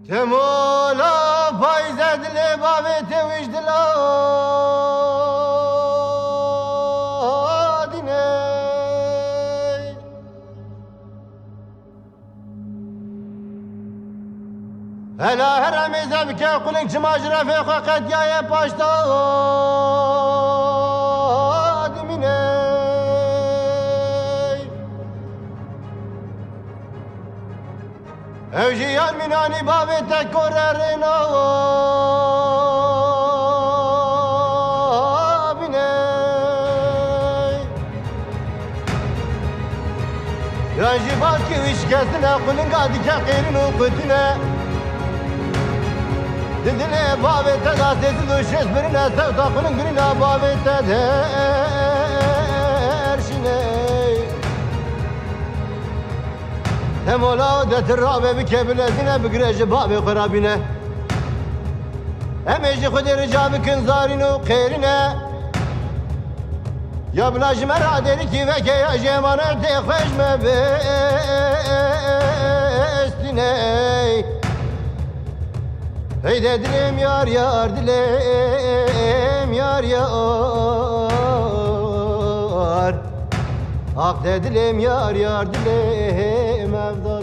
Temola faize dile babete vicdila dine Hela heremize bike kulun çimacı fekhakat yaya paşta dimine Evjiyan minani babete korerina bine Yanjibat ki işkesine kulun gadike kıyrin ukutine Didine babete da sesi düşes birine sevta kulun birine babete derşine Temola odetir rabe bi kebilezine bi gireci babi kırabine Emeci kudi ricabi kınzarinu khairine Ya bilajim eraderi ki veke ya jemaner tekfeşme bestine Hey de dilem yar yar dilem yar yar Ah de dilem yar yar dilem evda